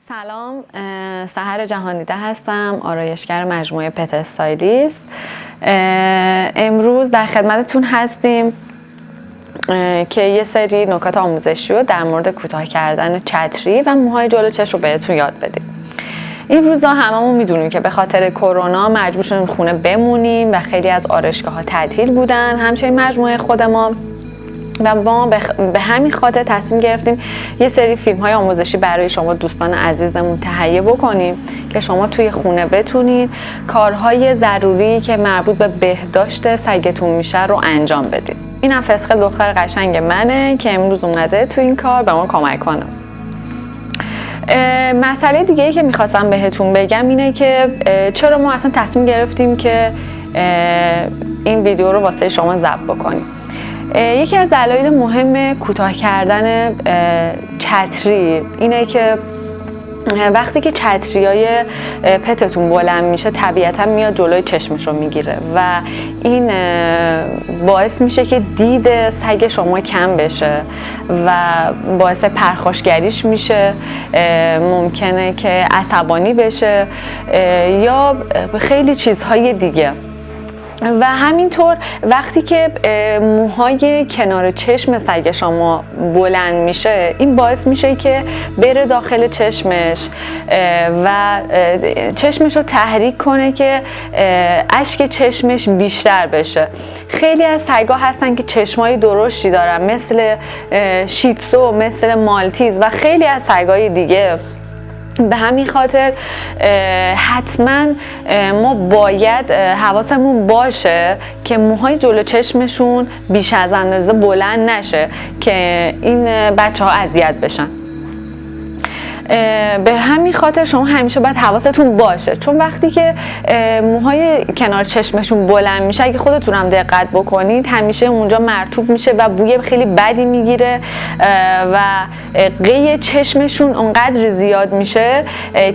سلام، سحر جهاندیده هستم، آرایشگر مجموعه پت استایلیست. امروز در خدمتتون هستیم که یه سری نکات آموزشی رو در مورد کوتاه کردن چتری و موهای جلو چشم رو بهتون یاد بدیم. این روزا هممون میدونیم که به خاطر کرونا مجبور شدیم خونه بمونیم و خیلی از آرایشگاه‌ها تعطیل بودن، همچنین مجموعه خود ما. و ما به همین خاطر تصمیم گرفتیم یه سری فیلم‌های آموزشی برای شما دوستان عزیزمون تهیه بکنیم که شما توی خونه بتونید کارهای ضروری که مربوط به بهداشت سگتون میشه رو انجام بدید. اینم فسخل دختر قشنگ منه که امروز اومده تو این کار به ما کمک کنه. مسئله دیگه‌ای که میخواستم بهتون بگم اینه که چرا ما اصلا تصمیم گرفتیم که این ویدیو رو واسه شما ضبط بکنیم. یکی از دلایل مهم کوتاه کردن چتری اینه که وقتی که چتریای پتتون بلند میشه طبیعتا میاد جلوی چشمش رو میگیره و این باعث میشه که دید سگ شما کم بشه و باعث پرخاشگریش میشه، ممکنه که عصبانی بشه یا خیلی چیزهای دیگه. و همینطور وقتی که موهای کنار چشم سگ شما بلند میشه این باعث میشه که بره داخل چشمش و چشمش رو تحریک کنه که اشک چشمش بیشتر بشه. خیلی از سگا هستن که چشمای درشتی دارن مثل شیتسو، مثل مالتیز و خیلی از سگای دیگه. به همین خاطر حتما ما باید حواسمون باشه که موهای جلو چشمشون بیش از اندازه بلند نشه که این بچه ها اذیت بشن. به همین خاطر شما همیشه باید حواستون باشه، چون وقتی که موهای کنار چشمشون بلند میشه اگه خودتون هم دقت بکنید همیشه اونجا مرطوب میشه و بوی خیلی بدی میگیره و قی چشمشون اونقدر زیاد میشه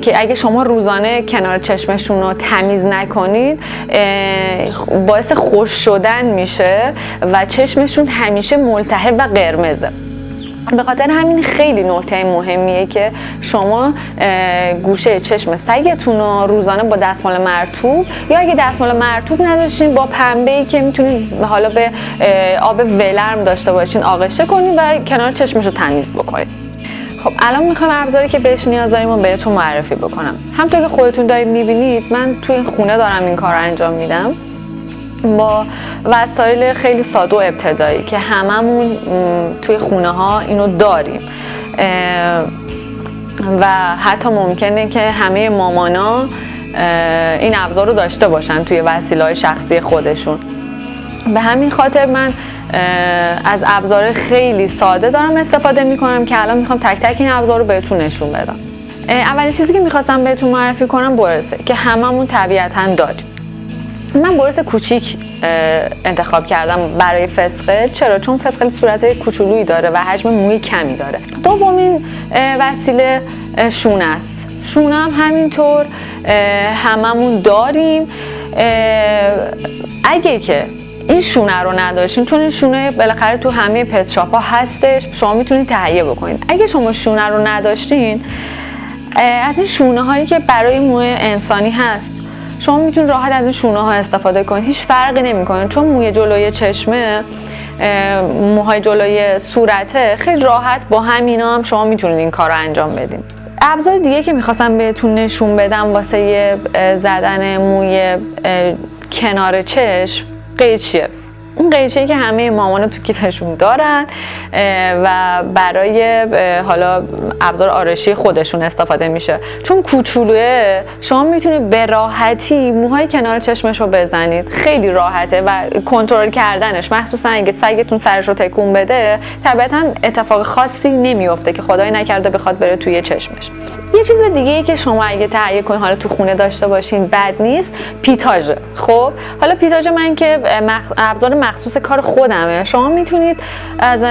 که اگه شما روزانه کنار چشمشون رو تمیز نکنید باعث خشک شدن میشه و چشمشون همیشه ملتهب و قرمزه. به خاطر همین خیلی نکته مهمیه که شما گوشه چشم سگتون رو روزانه با دستمال مرطوب یا اگه دستمال مرطوب نداشتین با پنبه‌ای که میتونید حالا به آب ولرم داشته باشین آغشته کنید و کنار چشمش رو تمیز بکنید. خب الان میخوام ابزاری که بهش نیاز داریم رو بهتون معرفی بکنم. همونطور که خودتون دارید میبینید من توی این خونه دارم این کار رو انجام میدم با وسایل خیلی ساده و ابتدایی که هممون توی خونه ها اینو داریم و حتی ممکنه که همه مامانا این ابزار رو داشته باشن توی وسیله‌های شخصی خودشون. به همین خاطر من از ابزار خیلی ساده دارم استفاده میکنم که الان میخوام تک تک این ابزار رو بهتون نشون بدم. اولین چیزی که میخواستم بهتون معرفی کنم برسه که هممون طبیعتاً داریم. من برس کوچیک انتخاب کردم برای فسقل. چرا؟ چون فسقل صورت کوچولویی داره و حجم موی کمی داره. دومین وسیله شونه است. شونه هم همینطور هممون داریم. اگه که این شونه رو نداشتین، چون این شونه بالاخره تو همه پت شاپ ها هستش، شما میتونید تهیه بکنید. اگه شما شونه رو نداشتین از این شونه هایی که برای موی انسانی هست شما میتونید راحت از این شونه ها استفاده کنید، هیچ فرقی نمیکنه، چون موی جلوی چشمه موهای جلوی صورته خیلی راحت با همینا هم شما میتونید این کار رو انجام بدین. ابزار دیگه که میخواستم بهتون نشون بدم واسه زدن موی کنار چشم قیچیه. این قیچیه که همه مامانا تو کیفشون دارن و برای حالا ابزار آرایشی خودشون استفاده میشه. چون کوچولوه شما میتونید به راحتی موهای کنار چشمش رو بزنید، خیلی راحته و کنترل کردنش، مخصوصا اگه سگتون سرش رو تکون بده طبعا اتفاق خاصی نمیفته که خدای نکرده بخواد بره توی چشمش. یه چیز دیگه ای که شما اگه تهیه کنید حالا تو خونه داشته باشین بد نیست، پیتاژ. خب حالا پیتاژ من که ابزار مخصوص کار خودمه، شما میتونید از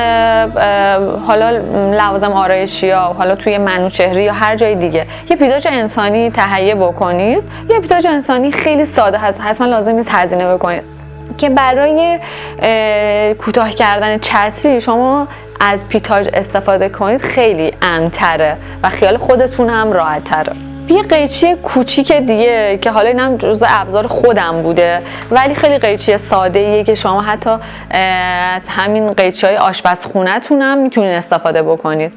حالا لوازم آرایشی یا حالا توی منوچهری یا هر جای دیگه یه پیتاژ انسانی تهیه بکنید. یه پیتاژ انسانی خیلی ساده هست، حتما لازم نیست هزینه بکنید. که برای کوتاه کردن چتری شما از پیتاژ استفاده کنید خیلی امن‌تره و خیال خودتون هم راحت‌تره. یه قیچی کوچیک دیگه که حالا اینم جزء ابزار خودم بوده ولی خیلی قیچی ساده‌ایه که شما حتی از همین قیچی‌های آشپزخونه‌تون هم میتونید استفاده بکنید،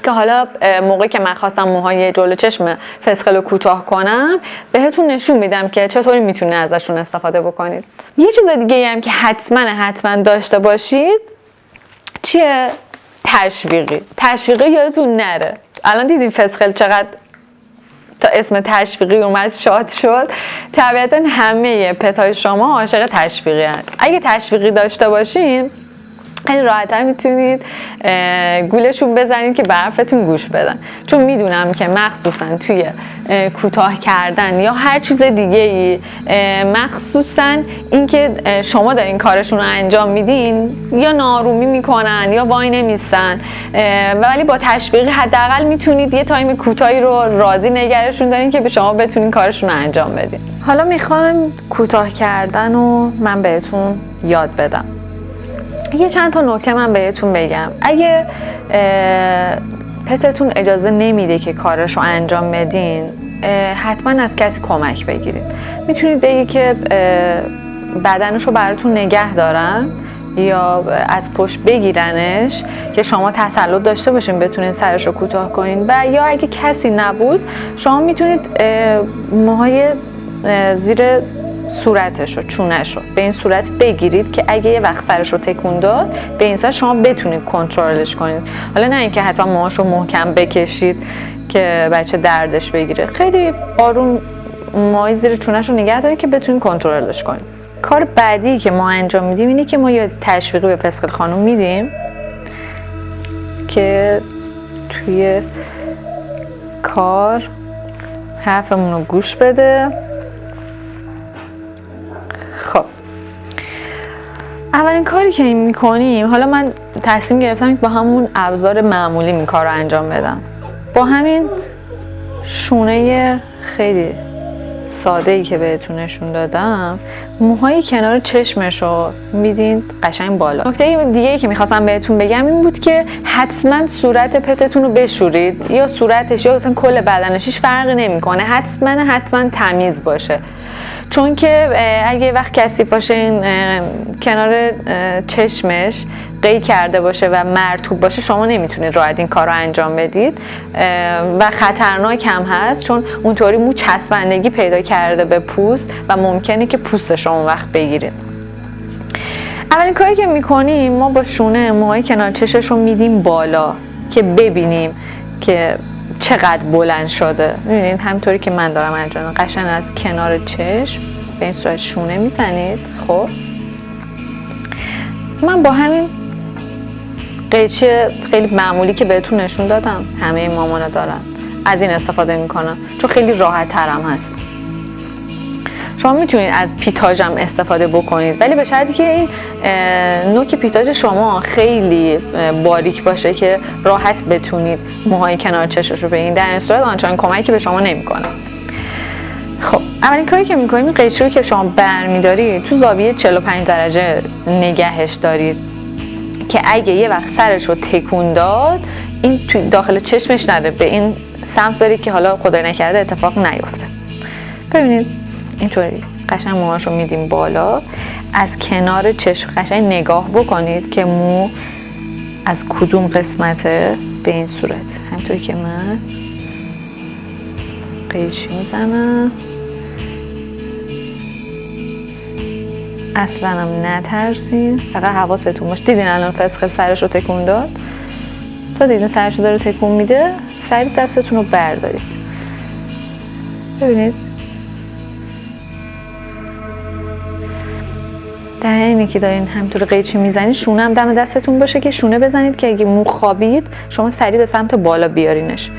که حالا موقعی که من خواستم موهای جلو چشم فسقل کوتاه کنم بهتون نشون میدم که چطوری میتونید ازشون استفاده بکنید. یه چیز دیگه هم که حتما داشته باشید چیه؟ تشویقی یادتون نره. الان دیدین فسقل چقدر تا اسم تشویقی اومد شاد شد. طبیعتا همه پت‌های شما عاشق تشویقی هستند. اگه تشویقی داشته باشین خیلی راحت‌تر میتونید گولشون بزنید که به حرفتون گوش بدن، چون میدونم که مخصوصا توی کوتاه کردن یا هر چیز دیگه‌ای، مخصوصا اینکه شما دارین کارشون رو انجام میدین، یا نارومی میکنن یا وای نمیستن، ولی با تشویقی حداقل میتونید یه تایم کوتاهی رو راضی نگرشون دارین که به شما بتونین کارشون رو انجام بدین. حالا میخوام کوتاه کردن رو من بهتون یاد بدم. یه چند تا نکته من بهتون بگم. اگه پتتون اجازه نمیده که کارش رو انجام بدین، حتما از کسی کمک بگیرید. میتونید بگید که بدنش رو براتون نگه دارن یا از پشت بگیرنش که شما تسلط داشته باشین بتونین سرش رو کوتاه کنین، و یا اگه کسی نبود شما میتونید موهای زیر صورتش رو، چونش رو به این صورت بگیرید که اگه یه وقت سرش رو تکون داد به این صورت شما بتونید کنترلش کنید. حالا نه اینکه حتما موهاش رو محکم بکشید که بچه دردش بگیره، خیلی آروم موهای زیر چونش رو نگه دارید که بتونید کنترلش کنید. کار بعدی که ما انجام میدیم اینه که ما یه تشویقی به فسقل خانم میدیم که توی کار حرفمون رو گوش بده. خب اولین کاری که میکنیم، حالا من تصمیم گرفتم که با همون ابزار معمولی این کار رو انجام بدم، با همین شونه خیلی ساده‌ای که بهتون نشون دادم موهای کنار چشمش رو میدین قشنگ بالا. نکته دیگه‌ای که میخواستم بهتون بگم این بود که حتما صورت پتتون رو بشورید، یا صورتش یا مثلا کل بدنش، هیچ فرقی نمیکنه، حتما تمیز باشه، چون که اگه وقت کثیف باشه این کنار چشمش قی کرده باشه و مرطوب باشه شما نمیتونید راحت این کار رو انجام بدید و خطرناک هم هست، چون اونطوری مو چسبندگی پیدا کرده به پوست و ممکنه که پوست شما وقت بگیرید. اولین کاری که میکنیم ما با شونه موهای کنار چشمش رو میدیم بالا که ببینیم که چقدر بلند شده. میبینید همینطوری که من دارم انجام میدم، قشنگ از کنار چشم به این صورت شونه میزنید. خب من با همین قیچی خیلی معمولی که بهتون نشون دادم همه مامانا دارن، از این استفاده میکنم چون خیلی راحت ترم هست. شما میتونید از پیتاژ هم استفاده بکنید، ولی به شرطی که این نوک پیتاژ شما خیلی باریک باشه که راحت بتونید موهای کنار چشمش رو بگیرید، در این صورت آنچنان کمکی به شما نمیکنه. خب اولین کاری که میکنید این قیچی رو که شما برمیدارید تو زاویه 45 درجه نگهش دارید که اگه یه وقت سرش رو تکون داد این تو داخل چشمش نره، به این سمت بره که حالا خدای نکرده اتفاق نیفته. ببینید اینطوری قشنگ موهاشو میدیم بالا، از کنار چشم قشنگ نگاه بکنید که مو از کدوم قسمته، به این صورت همینطوری که من قیچی میزنم. اصلا هم نترسین، فقط حواستون باشه. دیدین الان فسقل سرش رو تکون داد؟ تا دیدین سرش رو داره تکون میده سریع دستتون رو بردارید. ببینید در اینی که دارین همینطور قیچی میزنید شونه هم دم دستتون باشه که شونه بزنید که اگه مو خوابید شما سریع به سمت بالا بیارینش.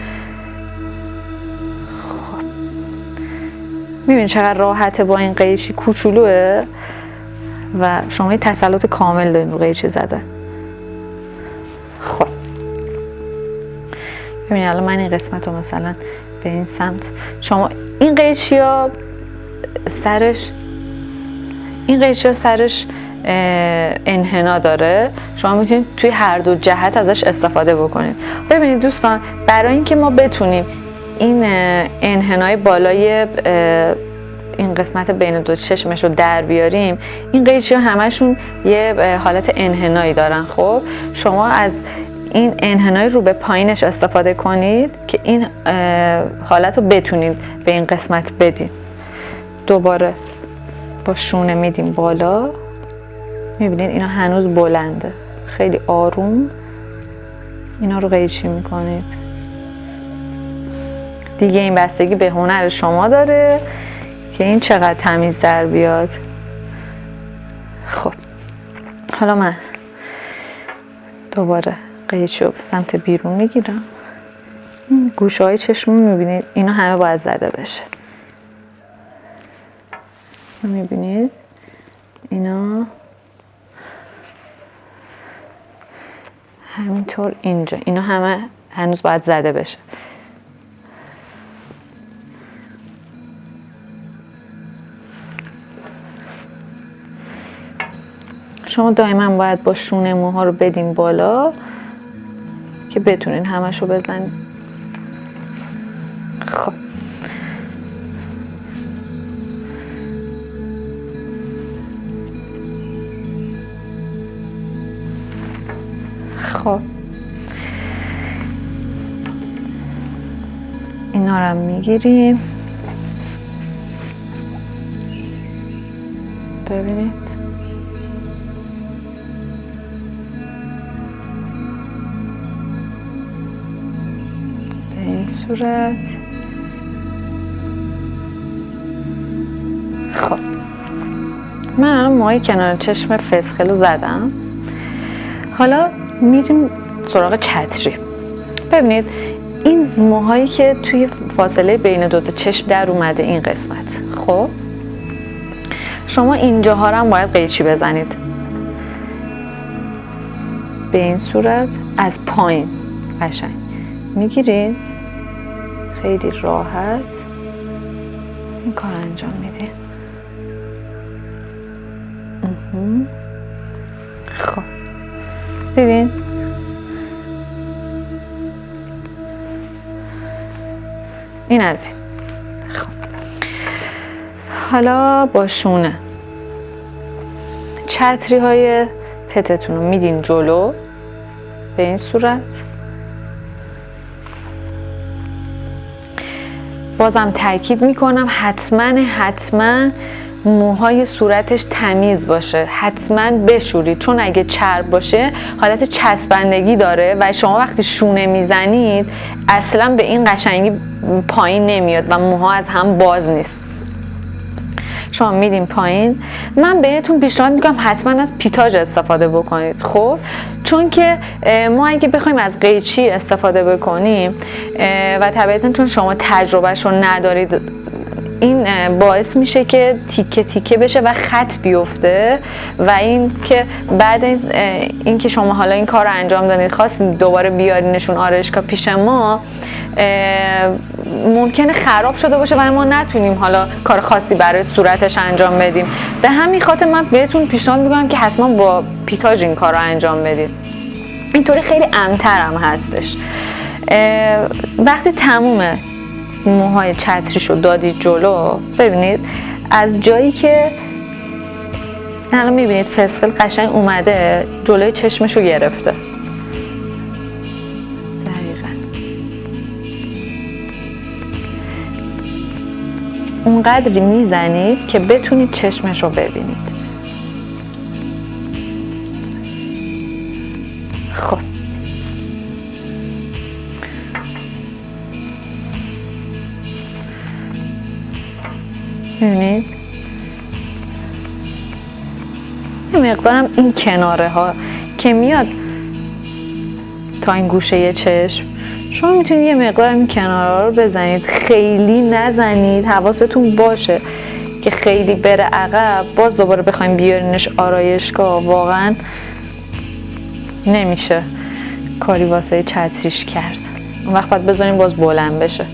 خب میبینید چقدر راحته با این قیچی کوچولوه و شما یه تسلط کامل دارین رو قیچی زده. خب ببینید الان من این قسمت رو مثلا به این سمت، شما این قیچی ها سرش انحنا داره، شما میتونید توی هر دو جهت ازش استفاده بکنید. ببینید دوستان، برای اینکه ما بتونیم این انحنای بالای این قسمت بین دو چشمش رو در بیاریم، این قیچی ها همشون یه حالت انحنایی دارن. خب شما از این انحنای رو به پایینش استفاده کنید که این حالت رو بتونید به این قسمت بدین. دوباره با شونه میدیم بالا، میبینید اینا هنوز بلنده، خیلی آروم اینا رو قیچی میکنید. دیگه این بستگی به هنر شما داره که این چقدر تمیز در بیاد. خب حالا من دوباره قیچی رو سمت بیرون میگیرم. این گوشه های چشم میبینید اینا همه باید زده بشه. میبینید اینا همینطور اینجا، اینا همه هنوز باید زده بشه. شما دائما باید با شونه موها رو بدین بالا که بتونین همشو بزنین. خب خب اینا رو هم میگیریم. ببینید به این صورت. خب من الان موهای کنار چشم فسخلو زدم. حالا میریم سراغ چتری. ببینید این موهایی که توی فاصله بین دوتا چشم در اومده این قسمت، خب شما اینجاها رو هم باید قیچی بزنید به این صورت. از پایین قشنگ میگیرید، خیلی راحت این کار انجام میدید. خب دیدین؟ این از این. خب حالا با شونه چتری های پتتون رو میدین جلو به این صورت. بازم تاکید میکنم حتما موهای صورتش تمیز باشه، حتما بشورید، چون اگه چرب باشه حالت چسبندگی داره و شما وقتی شونه میزنید اصلا به این قشنگی پایین نمیاد و موها از هم باز نیست. شما میدین پایین. من بهتون پیشنهاد میکنم حتما از پیتاژ استفاده بکنید. خب چون که ما اگه بخوایم از قیچی استفاده بکنیم و طبیعتا چون شما تجربهش رو ندارید، این باعث میشه که تیکه تیکه بشه و خط بیفته و این که بعد این که شما حالا این کار رو انجام دادید خواستیم دوباره بیارینشون آرایشگاه پیش ما، ممکنه خراب شده باشه و ما نتونیم حالا کار خاصی برای صورتش انجام بدیم. به همین خاطر من بهتون پیشنهاد میکنم که حتما با پیتاژ این کار رو انجام بدید. اینطوری خیلی امن‌تر هم هستش. وقتی تمومه موهای چتریشو دادید جلو، ببینید از جایی که الان میبینید فسقل قشنگ اومده جلوی چشمشو گرفته. دقیقاً اونقدری میزنید که بتونید چشمشو ببینید. خب ببینید یه مقدارم این کناره ها که میاد تا این گوشه چشم، شما میتونید یه مقدارم این کناره رو بزنید، خیلی نزنید، حواستون باشه که خیلی بره عقب باز دوباره بخوایم بیارینش آرایشگاه واقعا نمیشه کاری واسه چتریش کرد. اون وقت باید بذاریم باز بلند بشه.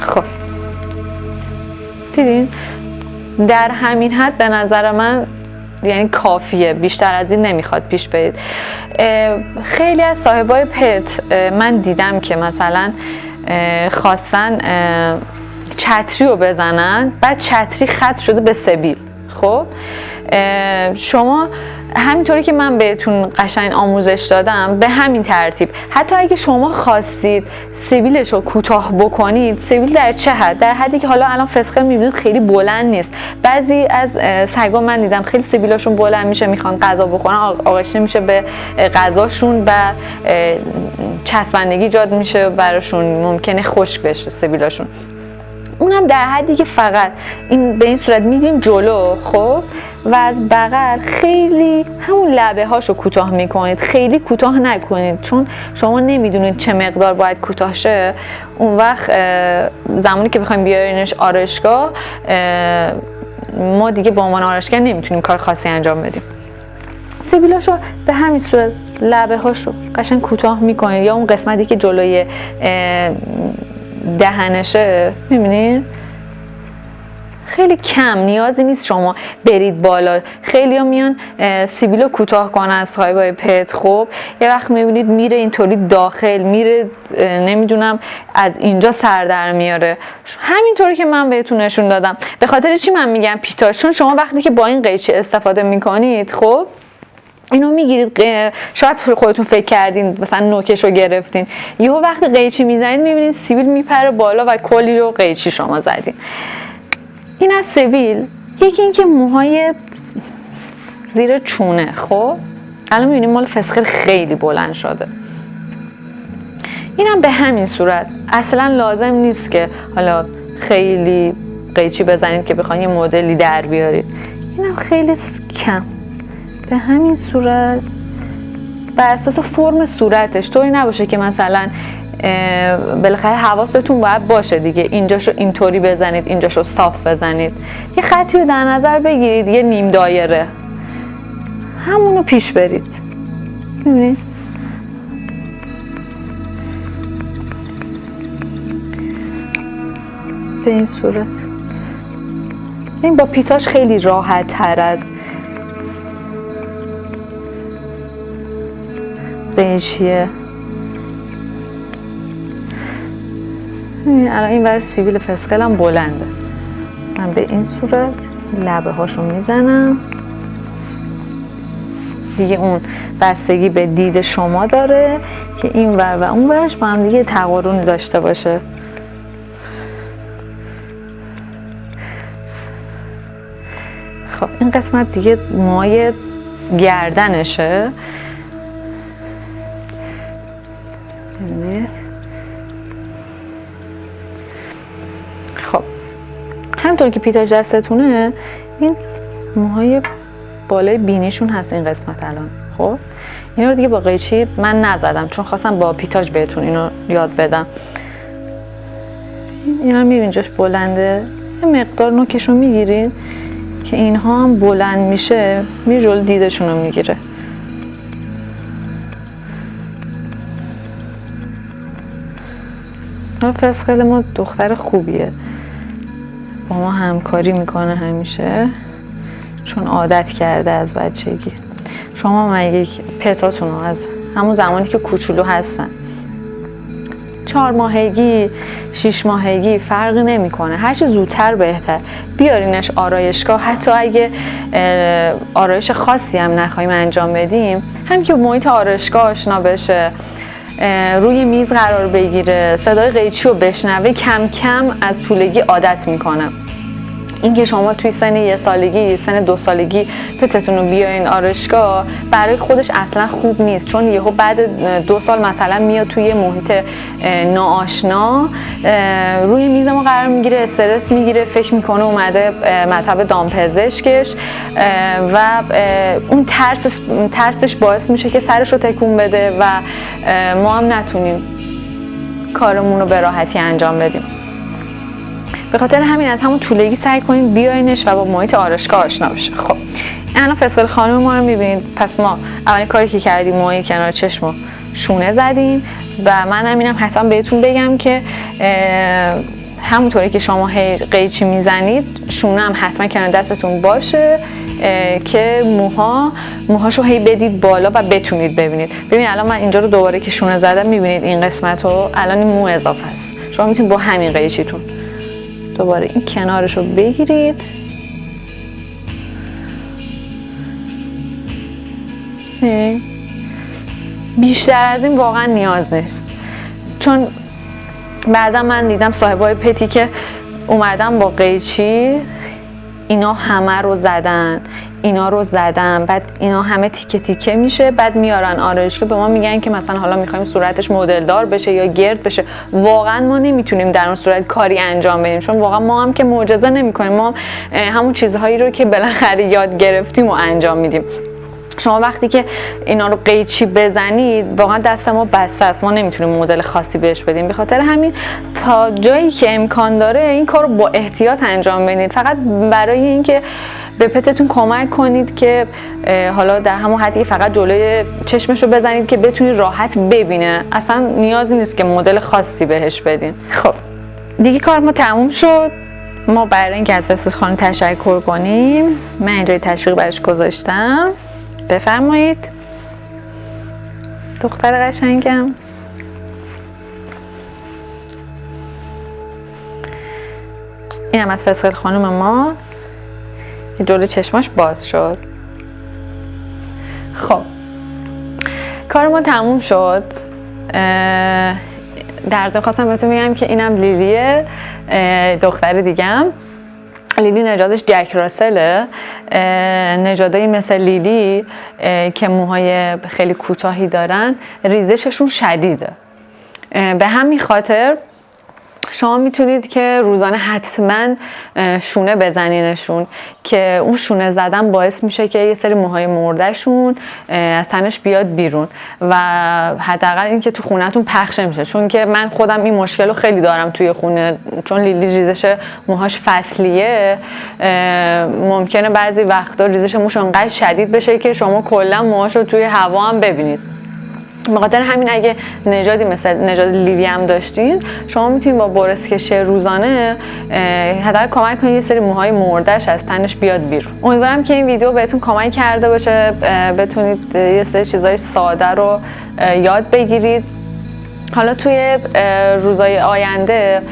خب دیدین در همین حد به نظر من یعنی کافیه، بیشتر از این نمیخواد پیش برید. خیلی از صاحبای پت من دیدم که مثلا خواستن چتری رو بزنن، بعد چتری خط شده به سبیل. خب شما همینطوری که من بهتون قشنگ آموزش دادم به همین ترتیب، حتی اگه شما خواستید سبیلش رو کوتاه بکنید، سبیل در چه حد؟ در حدی که حالا الان فسقل میبینید خیلی بلند نیست. بعضی از سگا من دیدم خیلی سبیلاشون بلند میشه، میخوان غذا بخورن، آغشته میشه به غذاشون و چسبندگی ایجاد میشه براشون، ممکنه خشک بشه سبیلاشون. اونم در حدی که فقط این به این صورت میدین جلو، خب، و از بغل خیلی همون لبه هاشو کوتاه میکنید، خیلی کوتاه نکنید، چون شما نمیدونید چه مقدار باید کوتاه شه. اون وقت زمانی که بخوایم بیارینش آرایشگاه، ما دیگه با عنوان آرایشگر نمیتونیم کار خاصی انجام بدیم. سبیلاشو به همین صورت لبه هاشو قشنگ کوتاه میکنید، یا اون قسمتی که جلوی دهنشه، میبینید خیلی کم، نیازی نیست شما برید بالا. خیلی ها میان سیبیلو کوتاه کنن از صاحبای پت، خب یه وقت میبینید میره اینطوری داخل، میره نمیدونم از اینجا سر در میاره. همینطوری که من بهتون نشون دادم. به خاطر چی من میگم پیتاژ؟ چون شما وقتی که با این قیچی استفاده میکنید، خب اینو میگیرید، شاید خودتون فکر کردین مثلا نوکش رو گرفتین، یهو وقتی قیچی میزنید میبینید سیبیل میپره بالا و کلی رو قیچی شما زدین. این از سیبیل. یکی این که موهای زیر چونه، خب الان میبینید مال فسقل خیلی بلند شده. اینم به همین صورت. اصلا لازم نیست که حالا خیلی قیچی بزنید که بخواید یه مدلی در بیارید. اینم خیلی کم به همین صورت، بر اساس فرم صورتش، طوری نباشه که مثلا بالاخره حواستون باید باشه دیگه، اینجاشو اینطوری بزنید، اینجاشو صاف بزنید. یه خطی رو در نظر بگیرید، یه نیم دایره، همونو پیش برید. ببینید به این صورت. این با پیتاژ خیلی راحت تر از قیچیه. الان این ور سیبیل فسقل هم بلنده. من به این صورت لبه هاشو میزنم دیگه. اون بستگی به دید شما داره که این ور و اون ورش با هم دیگه تقارن داشته باشه. خب این قسمت دیگه موهای گردنشه. خب همونطور که پیتاژ دستتونه، این موهای بالای بینیشون هست این قسمت الان. خب اینا رو دیگه با قیچی من نزدم چون خواستم با پیتاژ بهتون اینو یاد بدم. اینا میبینید جاش بلنده، یه مقدار نوکشو میگیرید که اینها هم بلند میشه، میره جلو دیدشون رو میگیره. فسقل ما دختر خوبیه، با ما همکاری میکنه همیشه، چون عادت کرده از بچگی. شما مگه پتاتون رو از همون زمانی که کوچولو هستن، 4 ماهگی 6 ماهگی فرقی نمیکنه، هر چه زودتر بهتر بیارینش آرایشگاه. حتی اگه آرایش خاصی هم نخوایم انجام بدیم، هم که محیط آرایشگاه آشنا بشه، روی میز قرار بگیره، صدای قیچی رو بشنوه، کم کم از طولگی عادت میکنه. اینکه شما توی سن 1 سالگی، سن 2 سالگی پتتون رو بیاین آرایشگاه، برای خودش اصلا خوب نیست، چون یهو بعد 2 سال مثلا میاد توی محیط ناآشنا، روی میز ما قرار میگیره، استرس میگیره، فکر میکنه اومده مطب دامپزشکش و اون ترسش باعث میشه که سرش رو تکون بده و ما هم نتونیم کارمون رو به راحتی انجام بدیم. به خاطر همین از همون طولگی سعی کنید بیاینش و با محیط آرایشگاه آشنا بشه. خب الان فسقل خانم ما رو میبینید. پس ما اولین کاری که کردیم موهای کنار چشم و شونه زدیم و من همینم حتما بهتون بگم که همونطوری که شما قیچی میزنید شونه هم حتما کنار دستتون باشه که موهاشو هی بدید بالا و بتونید ببینید. ببینید الان من اینجا رو دوباره که شونه زدم میبینید این قسمت رو الان این مو اضافه است. شما میتونید با همین قیچیتون دوباره این کنارش رو بگیرید. بیشتر از این واقعا نیاز نیست، چون بعدا من دیدم صاحبای پتی که اومدن با قیچی اینا همه رو زدن، اینا رو زدن، بعد اینا همه تیکه تیکه میشه، بعد میارن آرایشگاه به ما میگن که مثلا حالا میخوایم صورتش مدل دار بشه یا گرد بشه. واقعا ما نمیتونیم در اون صورت کاری انجام بدیم، چون واقعا ما هم که معجزه نمیکنیم، ما همون چیزهایی رو که بالاخره یاد گرفتیم و انجام میدیم. شما وقتی که اینا رو قیچی بزنید واقعا دست ما بسته است، ما نمیتونیم مدل خاصی بهش بدیم. به خاطر همین تا جایی که امکان داره این کار رو با احتیاط انجام بدید، فقط برای اینکه به پتتون کمک کنید که حالا در همون حدی فقط جلوی چشمش رو بزنید که بتونید راحت ببینه، اصلا نیازی نیست که مدل خاصی بهش بدین. خب دیگه کار ما تموم شد. ما برای اینکه از فستاد خانم تشکر کنیم من اینجا تشویق برش گذاشتم. بفرمایید دختر قشنگم. این هم از فسقل خانم ما که جلوی چشماش باز شد. خب کار ما تموم شد. در ضمن خواستم بهتون بگم که اینم لیلیه، دختر دیگم. لیلی نژادش جک راسله. نژادایی مثل لیلی که موهای خیلی کوتاهی دارن ریزششون شدیده. به همین خاطر شما میتونید که روزانه حتما شونه بزنینشون که اون شونه زدن باعث میشه که یه سری موهای مردهشون از تنش بیاد بیرون و حداقل این که تو خونه‌تون پخش نمیشه. چون که من خودم این مشکل رو خیلی دارم توی خونه، چون لیلی ریزش موهاش فصلیه، ممکنه بعضی وقتا ریزش موش انقدر شدید بشه که شما کلا موهاشو توی هوا هم ببینید. به خاطر همین اگه نژادی مثل نژاد لیلی هم داشتین شما میتونید با برسکشی روزانه حداقل کمک کنید یه سری موهای مرده‌اش از تنش بیاد بیرون. امیدوارم که این ویدیو بهتون کمک کرده باشه، بتونید یه سری چیزای ساده رو یاد بگیرید. حالا توی روزهای آینده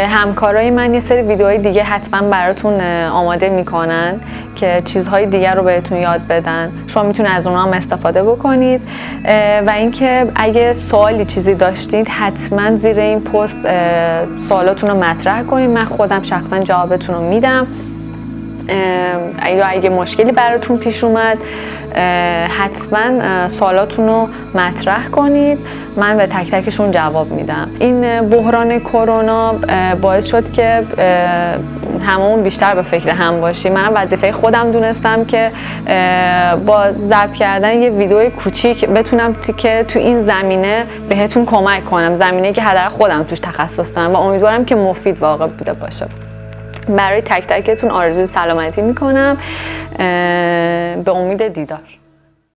همکارای من یه سری ویدیوهای دیگه حتما براتون آماده میکنن که چیزهای دیگر رو بهتون یاد بدن. شما میتونید از اونها هم استفاده بکنید و اینکه اگه سوالی چیزی داشتید حتما زیر این پست سوالاتون رو مطرح کنید. من خودم شخصا جوابتون رو میدم. یا اگه مشکلی براتون پیش اومد حتما سوالاتون رو مطرح کنید، من به تک تکشون جواب میدم. این بحران کرونا باعث شد که هممون بیشتر به فکر هم باشیم. منم وظیفه خودم دونستم که با ضبط کردن یه ویدیو کوچیک بتونم که تو این زمینه بهتون کمک کنم، زمینه‌ای که حداقل خودم توش تخصص دارم و امیدوارم که مفید واقع بوده باشه. برای تک تکتون آرزوی سلامتی میکنم. به امید دیدار.